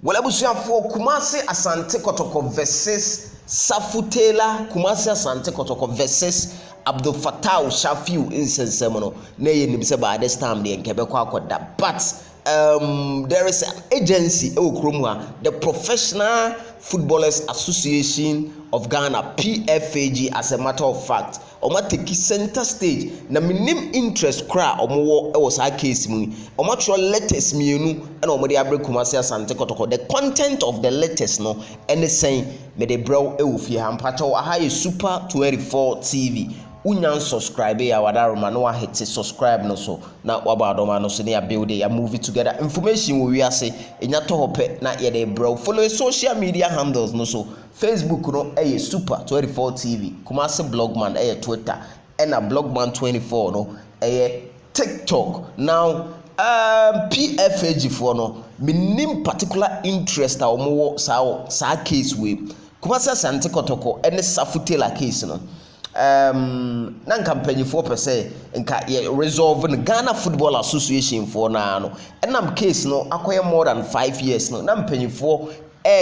Walabusuafo Kumasi Asante Kotoko versus Safiu Kumasi Asante Kotoko versus Abdul Fataw Safiu insensemono na yenim se by this time the nkebekwa akoda but there is an agency the Professional Footballers Association of Ghana, Pfag, as a matter of fact oma take center stage na minim interest kra omo was our case mu oma tro letters mienu na omo de abre Kumasi Asante Kotoko. The content of the letters no any saying me de bro ewufie ha mpacho aha Super 24 TV unyan subscribe ya wadaroma no hit subscribe no so na wabadoma no so ne ya build ya movie together information we ase enya to hope na ye de bro follow social media handles no so Facebook no Super 24 TV Kumasi Blogman Twitter na Blogman 24 no TikTok. Now PFAG for no minim particular interest a omo sa case we Kumasi Asante Kotoko any Safiu case no nan campaign for per se nka resolve the Ghana Football Association for na no enam case no akoye more than 5 years no nan penny for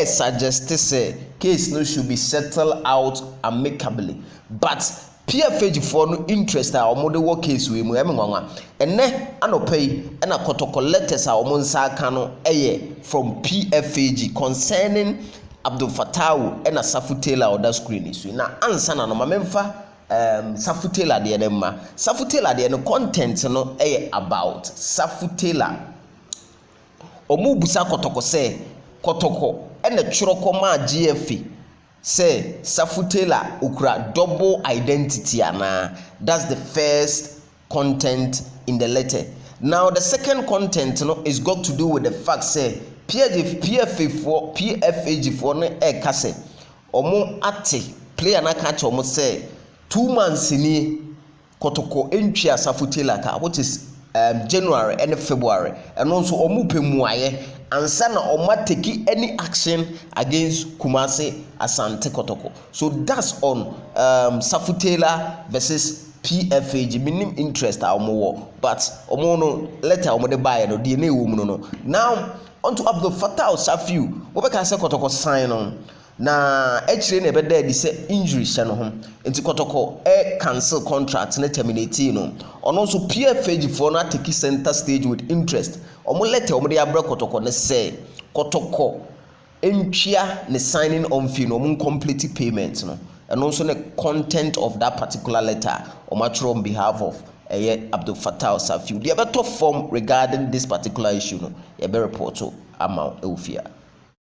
suggest say case no should be settled out amicably but PFAG for no interest a omo work case we mu emenwanwa enne anopay na Kotoko letters a omo nsa aka no from PFAG concerning Abdul Fataw and Safiu on that screen is na ansa na no mamemfa Safiu de ne ma Safiu de no content no about Safiu omu busa Kotoko say Kotoko and the churoko ma GFA say Safiu ukura double identity ana. That's the first content in the letter. Now the second content is got to do with the fact say PFAG for no kase omo ate player na catch omo say 2 months ni Kotoko entria Safiu ka which is January and February and also omo pemuaye ansa na omo take any action against Kumasi Asante Kotoko. So that's on Safiu versus PFAG minim interest a omo wo but omo no letter omo de buy no de na ewo mu no. Now onto Abdul Fataw Safiu we be ka say Kotoko sign on na actually na be there di say injury hye no ho enti Kotoko cancel contract na terminate no ono so PFAG for na take center stage with interest omo letter omo de abra Kotoko ne say Kotoko entwia ne signing on fee no omo complete payment no and also the content of that particular letter on behalf of Abdul Fataw Safiu. The other top form regarding this particular issue no be report to amount eufia.